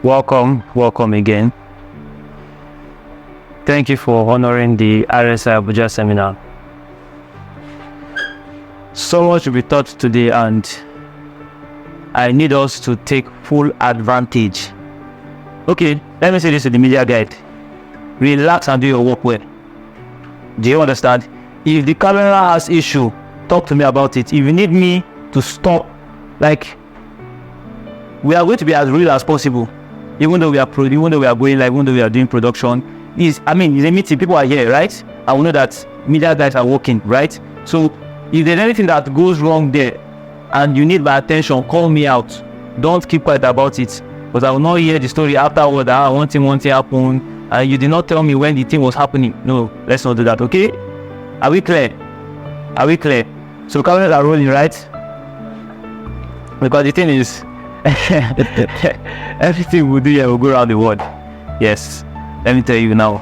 Welcome again. Thank you for honoring the RSI Abuja seminar. So much will be taught today, and I need us to take full advantage. Okay, let me say this to the media guide. Relax and do your work well. Do you understand? If the camera has issue, talk to me about it. If you need me to stop, we are going to be as real as possible. Even though we are going live, even though we are doing production, it's a meeting. People are here, right? I will know that media guys are working, right? So if there's anything that goes wrong there and you need my attention, call me out. Don't keep quiet about it, because I will not hear the story afterward. One thing happened, and you did not tell me when the thing was happening. No, let's not do that, okay? Are we clear? So cameras are rolling, right? Because the thing is, everything we do here will go around the world. Yes, let me tell you now.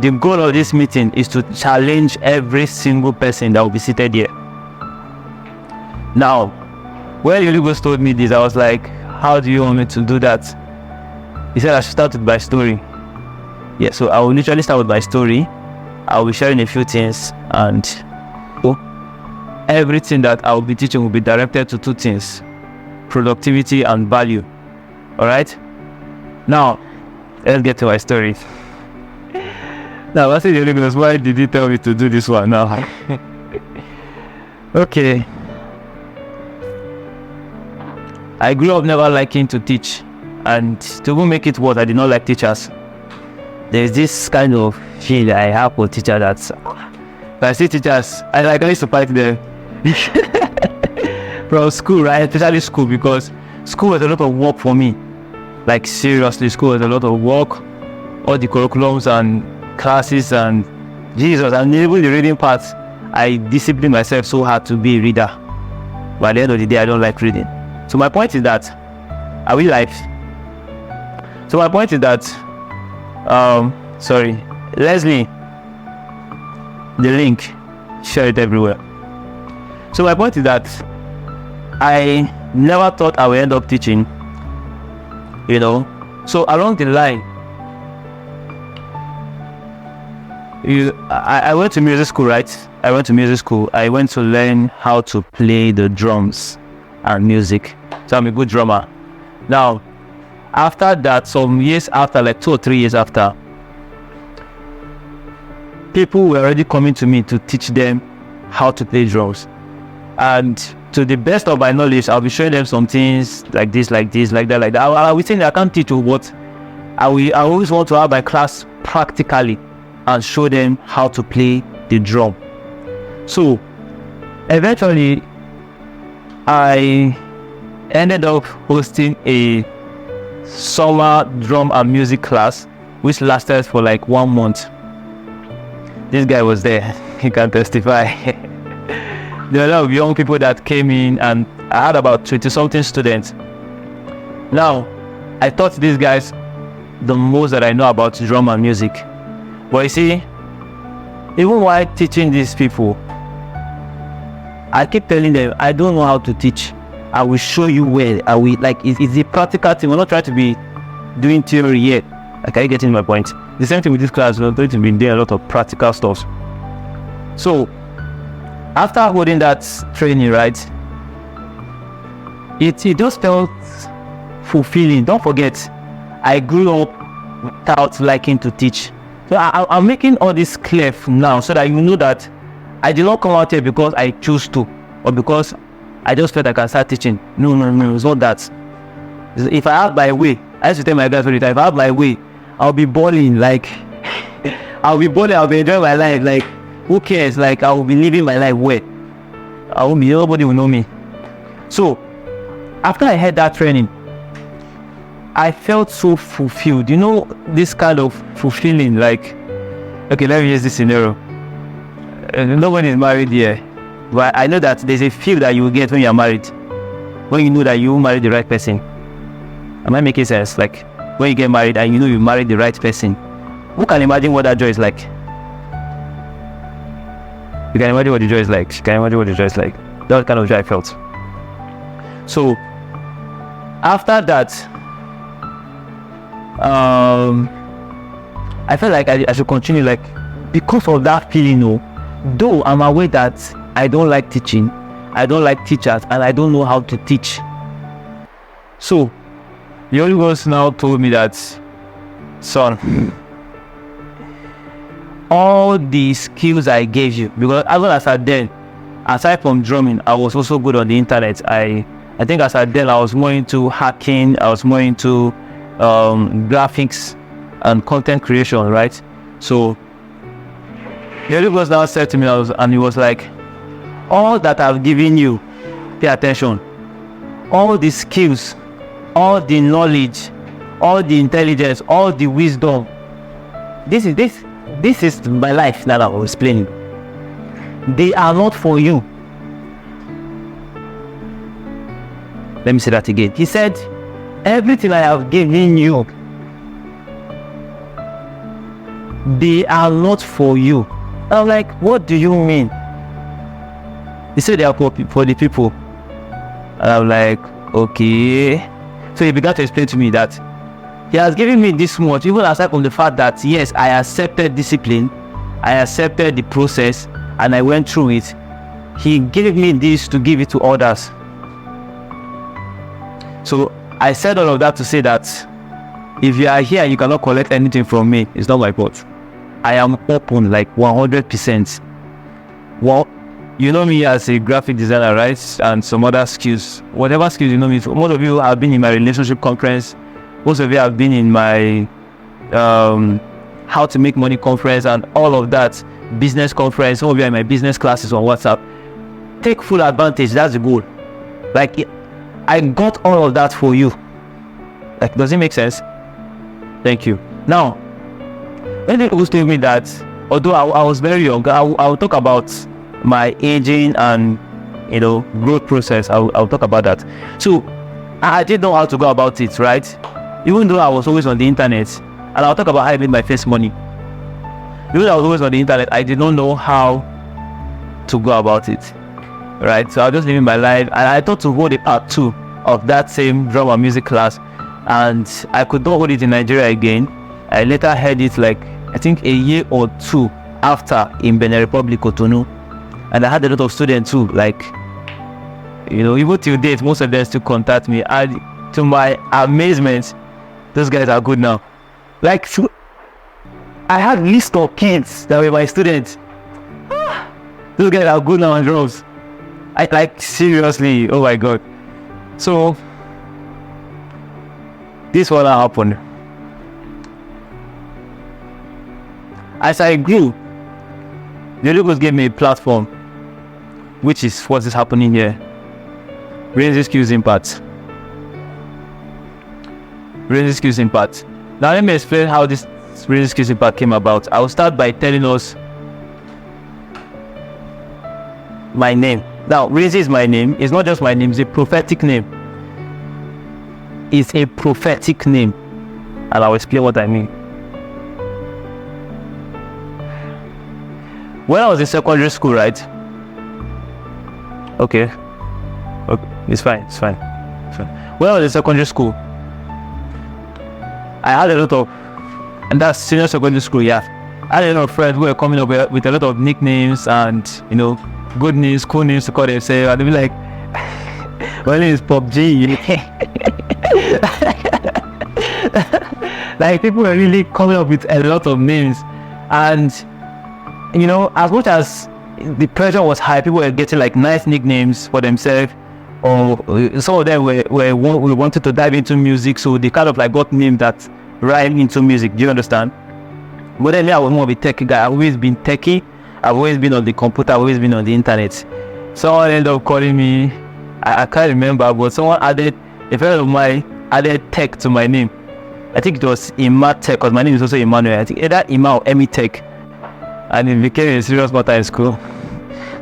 The goal of this meeting is to challenge every single person that will be seated here. Now, when Yulugos told me this, I was like, how do you want me to do that? He said I should start with my story. Yeah, so I will literally start with my story. I will be sharing a few things, and everything that I will be teaching will be directed to two things: productivity and value. Alright? Now, let's get to my story. Now, I said, Yulugos, why did you tell me to do this one now? Okay. I grew up never liking to teach, and to even make it worse, I did not like teachers. There's this kind of feel I have for teachers that if I see teachers, I used to fight them from school, right? Especially school, because school was a lot of work for me. Like seriously, school was a lot of work. All the curriculums and classes and Jesus, and even the reading part, I disciplined myself so hard to be a reader. But at the end of the day, I don't like reading. So my point is that, are we live? So my point is that, sorry, Leslie, the link, share it everywhere. So my point is that I never thought I would end up teaching, So along the line, I went to music school, right? I went to learn how to play the drums and music. So I'm a good drummer. Now, after that, some years after, like 2 or 3 years after, people were already coming to me to teach them how to play drums. And to the best of my knowledge, I'll be showing them some things like this, like that. I will say that I can't teach you, but I always want to have my class practically and show them how to play the drum. So eventually, I ended up hosting a summer drum and music class, which lasted for like 1 month. This guy was there, he can testify. There were a lot of young people that came in, and I had about 20-something students. Now, I taught these guys the most that I know about drum and music. But you see, even while teaching these people, I keep telling them, I don't know how to teach. I will show you where. It's a practical thing. We're not trying to be doing theory yet. Are you getting my point? The same thing with this class, we're going to be doing a lot of practical stuff. So, after holding that training, right, it just felt fulfilling. Don't forget, I grew up without liking to teach. So I'm making all this clear now, so that you know that I did not come out here because I choose to, or because I just felt I can start teaching. No, it's not that. If I have my way, I used to tell my guys all the time, if I have my way, I'll be balling, I'll be enjoying my life, who cares, I will be living my life where nobody will know me. So, after I had that training, I felt so fulfilled. This kind of fulfilling, okay, let me use this scenario. Nobody is married here, but I know that there's a feel that you will get when you're married, when you know that you married the right person. Am I making sense? When you get married and you know you married the right person, who can imagine what that joy is like? You can imagine what the joy is like. That kind of joy I felt. So, after that, I felt like I should continue, like, because of that feeling. Though I'm aware that I don't like teaching, I don't like teachers, and I don't know how to teach. So the Holy Ghost now told me that, son, all the skills I gave you, because as well as I then, aside from drumming, I was also good on the internet. I think as I then, I was more into hacking, I was more into graphics and content creation, right? So the Holy Ghost now said to me, and he was like, all that I've given you, pay attention. All the skills, all the knowledge, all the intelligence, all the wisdom. This is my life that I was explaining. They are not for you. Let me say that again. He said, everything I have given you, they are not for you. I'm like, what do you mean? He said they are for the people. And I'm like, okay. So he began to explain to me that he has given me this much, even aside from the fact that, yes, I accepted discipline, I accepted the process, and I went through it. He gave me this to give it to others. So I said all of that to say that if you are here and you cannot collect anything from me, it's not my fault. I am open, like 100%. Well, you know me as a graphic designer, right? And some other skills. Whatever skills you know me for. Most of you have been in my relationship conference. Most of you have been in my how to make money conference and all of that. Business conference. Some of you are in my business classes on WhatsApp. Take full advantage. That's the goal. Like, I got all of that for you. Like, does it make sense? Thank you. Now, when they always tell me that, although I was very young, I'll talk about my aging and growth process. I'll talk about that. So I didn't know how to go about it, right? Even though I was always on the internet, and I'll talk about how I made my first money. Even though I was always on the internet, I did not know how to go about it, right? So I was just living my life, and I thought to hold a part 2 of that same drum and music class, and I could not hold it in Nigeria again. I later had it, like, I think a year or 2 after in Benin Republic, Cotonou. And I had a lot of students too, like, even till date, most of them still contact me. And to my amazement, those guys are good now. Like, I had a list of kids that were my students. Those guys are good now on drums. I, like, seriously, oh my God. So, this what happened. As I grew, the Holy Ghost gave me a platform, which is what is happening here. Rinzy Skills Impact. Rinzy Skills Impact. Now let me explain how this Rinzy Skills Impact came about. I will start by telling us my name. Now, Rinzy is my name. It's not just my name, it's a prophetic name. It's a prophetic name. And I'll explain what I mean. When I was in secondary school, right? Okay, it's fine. When I was in secondary school, I had a lot of, and that's senior secondary school, yeah. I had a lot of friends who were coming up with a lot of nicknames and, good names, cool names to call themselves. And they'd be like, my name is PUBG. Like, people were really coming up with a lot of names. And, as much as the pressure was high, people were getting like nice nicknames for themselves, or some of them were wanted to dive into music, so they kind of like got names that rhyme into music. Do you understand? But then I was more of a techie guy. I've always been techie. I've always been on the computer. I've always been on the internet. Someone ended up calling me, I can't remember, but someone added, a friend of mine added tech to my name. I think it was Ima Tech, because my name is also Emmanuel. I think either Ima or Emi Tech. And it became a serious matter in school.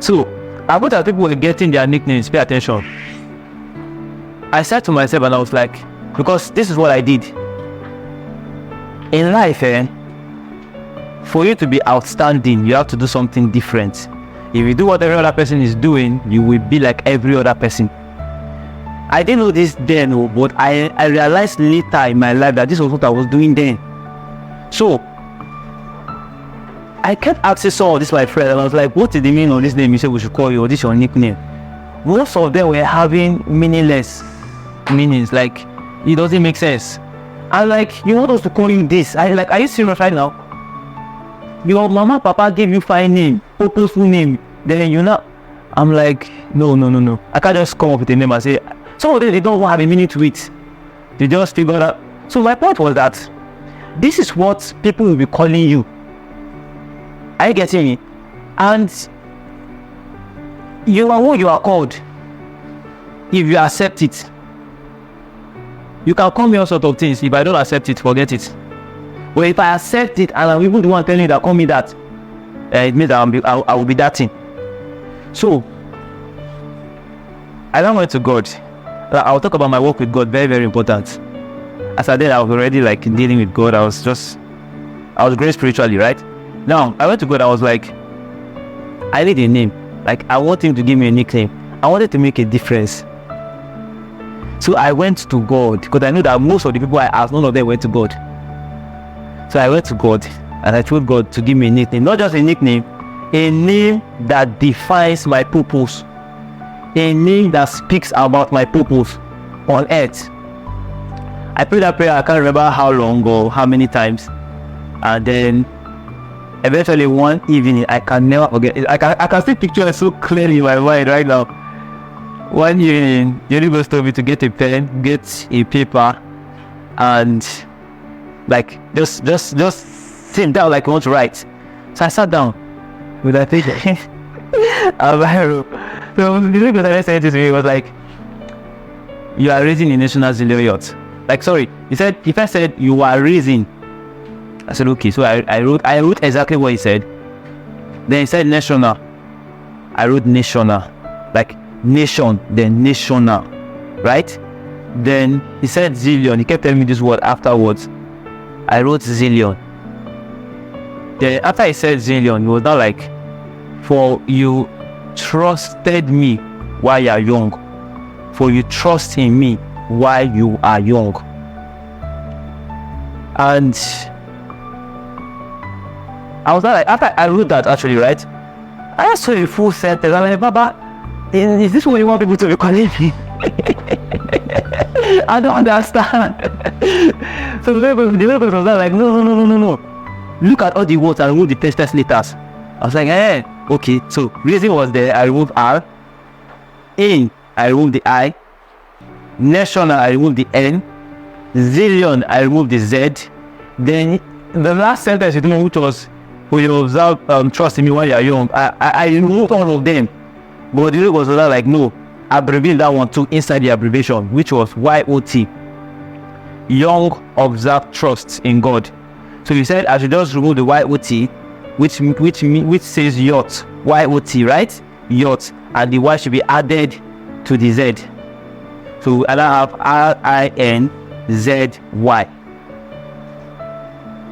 So, as much as people were getting their nicknames, pay attention. I said to myself, and I was like, because this is what I did. In life, for you to be outstanding, you have to do something different. If you do what every other person is doing, you will be like every other person. I didn't know this then, but I realized later in my life that this was what I was doing then. So I kept asking some of this my friend, and I was like, what is the meaning of this name you said we should call you, or this your nickname? Most of them were having meaningless meanings, like it doesn't make sense. I'm like, you want us to call you this? I like, are you serious right now? Your mama, papa gave you fine name, purposeful name, then you know. I'm like, no. I can't just come up with a name and say, some of them, they don't have a meaning to it. They just figure out. So my point was that this is what people will be calling you. Are you getting me? And you are what you are called. If you accept it, you can call me all sort of things. If I don't accept it, forget it. But if I accept it and I'm even the one telling you that call me that, it means that I will be that thing. So I don't went to God. I'll talk about my work with God. Very, very important. As I did, I was already like dealing with God. I was great spiritually, right? Now I went to God. I was like, I need a name. Like, I want him to give me a nickname. I wanted to make a difference. So I went to God, because I knew that most of the people I asked, none of them went to God. So I went to God and I told God to give me a nickname. Not just a nickname, a name that defines my purpose. A name that speaks about my purpose on earth. I prayed that prayer, I can't remember how long or how many times. And then eventually one evening, I can never forget it. I can still picture it so clearly in my mind right now. One evening, the universe told me to get a pen, get a paper, and like just sit down like I want to write. So I sat down with that paper. So the universe that said to me was like, "You are raising a national zillion yacht." Like, sorry, he said, if I said you are raising, I said okay. So I wrote exactly what he said. Then he said national. I wrote national, like nation, then national, right? Then he said zillion. He kept telling me this word afterwards. I wrote zillion. Then after he said zillion, he was not like, for you trusted me while you are young. For you trust in me while you are young. And I was like, after I wrote that actually, right? I saw a full sentence. I'm like, Baba, is this what you want people to be calling me? I don't understand. So the people was like, no. Look at all the words and remove the test letters. I was like, okay. So reason was there. I removed R. In, I removed the I. National, I removed the N. Zillion, I removed the Z. Then the last sentence, which was, for you observe, trust in me while you are young. I removed all of them. But the was like, no, abbreviate that one too inside the abbreviation, which was YOT. Young, observe, trust in God. So he said I should just remove the YOT, which says yacht, YOT, right? Yacht, and the Y should be added to the Z. So I now have RINZY.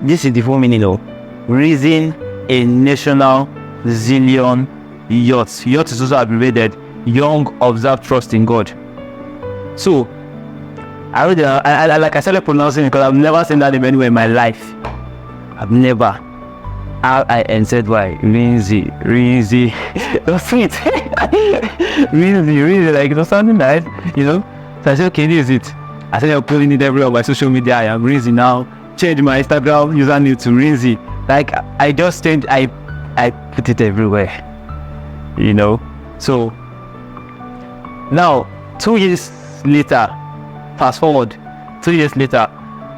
This is the full meaning of raising a national zillion yachts. Yacht is also abbreviated young, observe, trust in God. So I already, like I started pronouncing it because I've never seen that name anywhere in my life. I've never. RINZY, Rinzy. That's sweet. Rinzy, like it was sounding nice, you know. So I said, okay, this is it. I said, I'm putting it everywhere on my social media. I am Rinzy now. Change my Instagram username to Rinzy. Like I just changed. I put it everywhere, you know. So now 2 years later, fast forward 2 years later,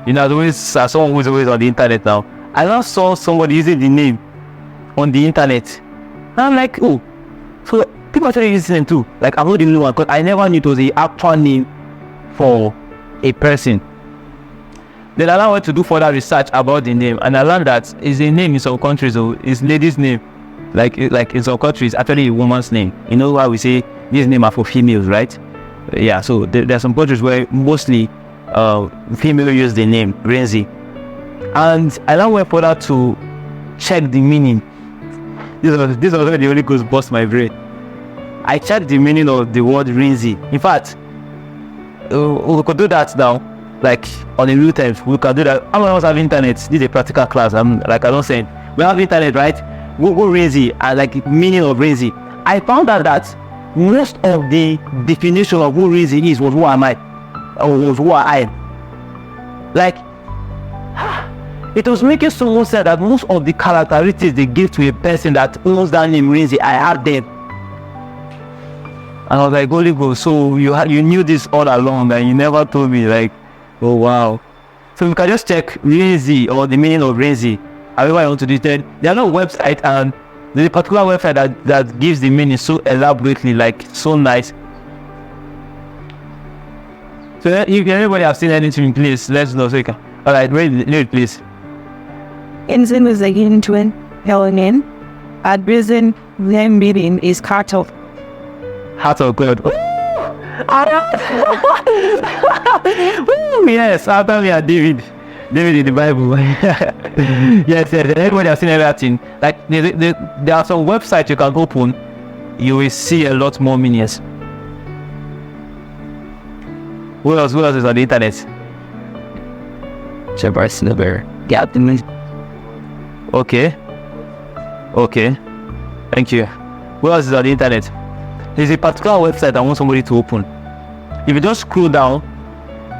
you know, always someone who's always on the internet now. I now saw somebody using the name on the internet. And I'm like, oh, so people are trying to use the name too. Like, I'm not the only one, because I never knew it was the actual name for a person. Then I now went to do further research about the name, and I learned that it's a name in some countries, or it's lady's name. Like in some countries, actually a woman's name. You know why we say these names are for females, right? Yeah, so there are some countries where mostly female use the name Rinzy. And I now went further to check the meaning. This was where the Holy Ghost bust my brain. I checked the meaning of the word Rinzy. In fact, we could do that now, like on a real time. We can do that. How many of us have internet? This is a practical class. I don't say we have internet, right? Google Rinzy and like meaning of Rinzy. I found out that most of the definition of who Rinzy is was who am I, or was who I am. Like, it was making someone say that most of the characteristics they give to a person that owns that name Rinzy, I had them. And I was like, Holy Ghost, so you knew this all along and you never told me. Like, oh wow. So we can just check Rinzy or the meaning of Rinzy. However I want to do it. There are no website, and there's a particular website that gives the meaning so elaborately, like so nice. So if anybody have seen anything, please let us know so you can. Alright, read it please. Ensign is again twin Helen at prison them meeting is cut off. Heart of God. Yes, after me and David in the Bible. yes, everybody has seen everything. Like there are some websites you can open, you will see a lot more meanings. Who else is on the internet? Okay. Thank you. Who else is on the internet? There's a particular website I want somebody to open. If you just scroll down,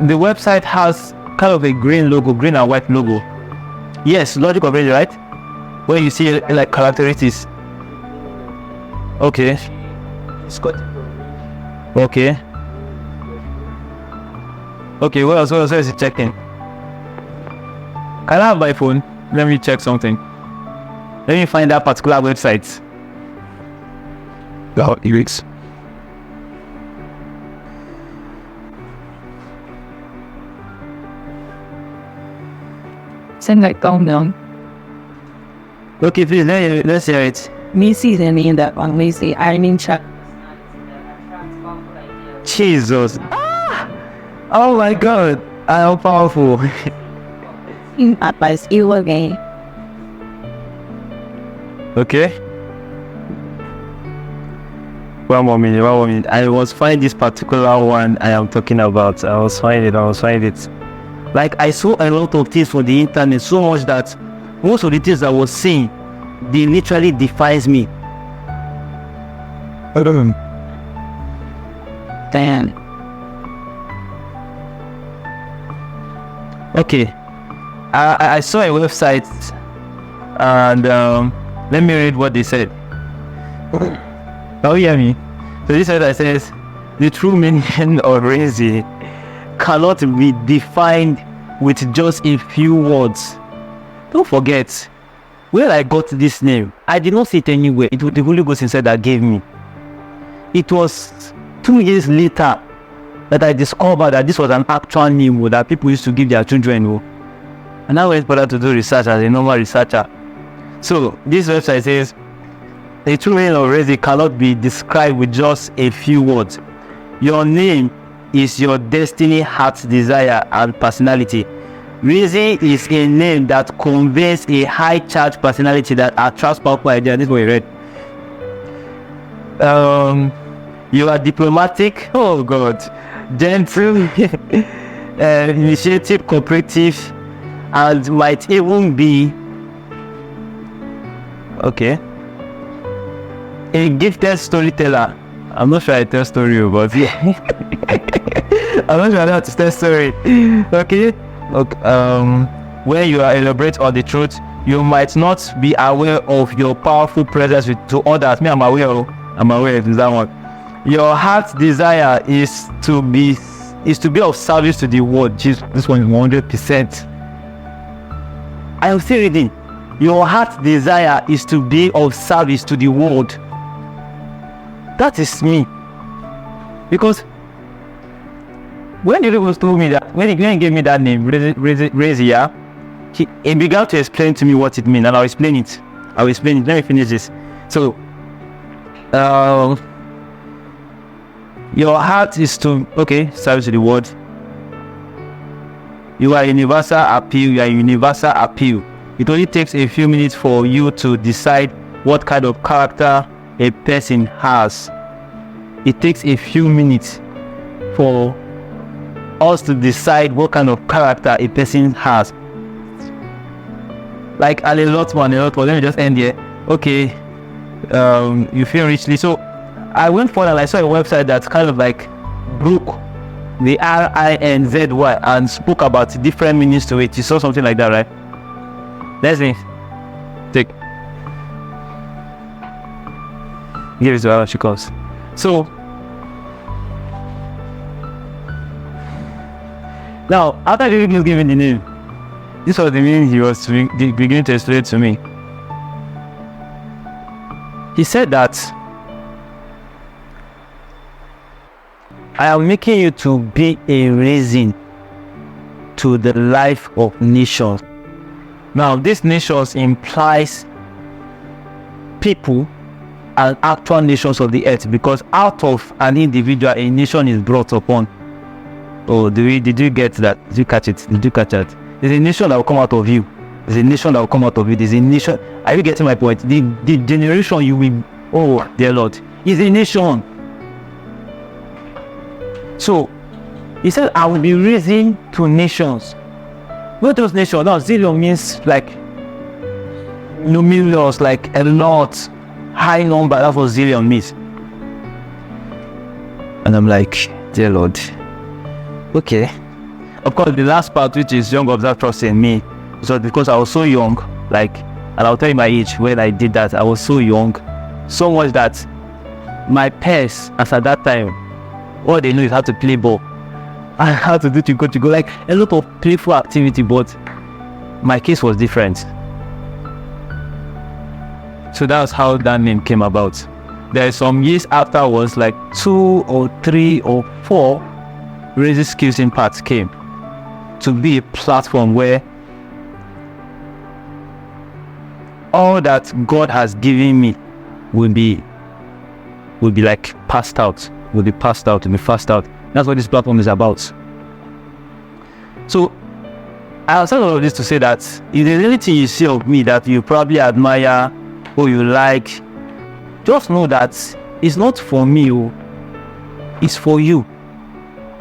the website has kind of a green and white logo. Yes, logic of it, right? Where you see like characteristics. Okay. Okay, what else is it checking? Can I have my phone? Let me check something. Let me find that particular website. UX. Send like down down. Okay, please let's hear it. Me see them in that one. Me see I mean chat. Jesus. Oh my God. I am powerful. In advice you again. Okay. One more minute. I was finding this particular one I am talking about. I was finding it. Like I saw a lot of things on the internet, so much that most of the things I was seeing, they literally defies me. I don't know. Damn. Okay. I saw a website and let me read what they said. Oh, you hear me? So this website says the true meaning of Rinzy cannot be defined with just a few words. Don't forget, where I got this name, I did not see it anywhere. It was the Holy Ghost inside that gave me. It was 2 years later that I discovered that this was an actual name that people used to give their children. And I went further to do research as a normal researcher. So this website says the true meaning of Rinzy cannot be described with just a few words. Your name is your destiny, heart's desire, and personality. Rinzy is a name that conveys a high-charged personality that attracts powerful ideas. This is what we read. You are diplomatic. Oh God, gentle, initiative, cooperative, and might even be a gifted storyteller. I'm not sure I tell story, but yeah. I'm not sure I know how to tell story. Okay. When you are elaborate on the truth, you might not be aware of your powerful presence to others. Me, I'm aware of that one. Your heart's desire is to be of service to the world. Jesus, this one is 100%. I am still reading. Your heart's desire is to be of service to the world. That is me. Because when the Lord told me that, when he gave me that name, Rinzy, he began to explain to me what it means, and I'll explain it. Let me finish this. So, your heart is to service to the world. You are universal appeal. It only takes a few minutes for you to decide what kind of character a person has. It takes a few minutes for us to decide what kind of character a person has. Like, and a lot more. Let me just end here. Okay, you feel richly. So I went for and I saw a website that kind of like broke the RINZY and spoke about different meanings to it. You saw something like that, right? Let's see. Take. Give it to her, she calls. So now, after he was given the name, this was the meaning he was beginning to explain to me. He said that I am making you to be a reason to the life of nations. Now, this nations implies people and actual nations of the earth, because out of an individual, a nation is brought upon. Oh, did you get that? Did you catch it? Did you catch that? There's a nation that will come out of you. There's a nation that will come out of you. There's a nation. Are you getting my point? The generation you will, oh dear Lord, is a nation. So he said, I will be raising to nations. What those nations? Now, zillion means like millions, like a lot, high number. That's what zillion means. And I'm like, dear Lord. Okay. Of course, the last part, which is young observe trust in me, so because I was so young, like, and I'll tell you my age when I did that. I was so young, so much that my peers, as at that time, all they knew is how to play ball and how to do to go, like a lot of playful activity. But my case was different. So that's how that name came about. There are some years afterwards, like 2 or 3 or 4, Rinzy Skills Impact came to be a platform where all that God has given me will be like passed out. Will be passed out. That's what this platform is about. So I'll say all of this to say that if there's anything you see of me that you probably admire or you like, just know that it's not for me, it's for you.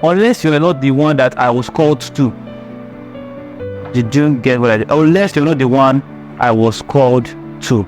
Unless you're not the one that I was called to. Did you get what I did? Unless you're not the one I was called to.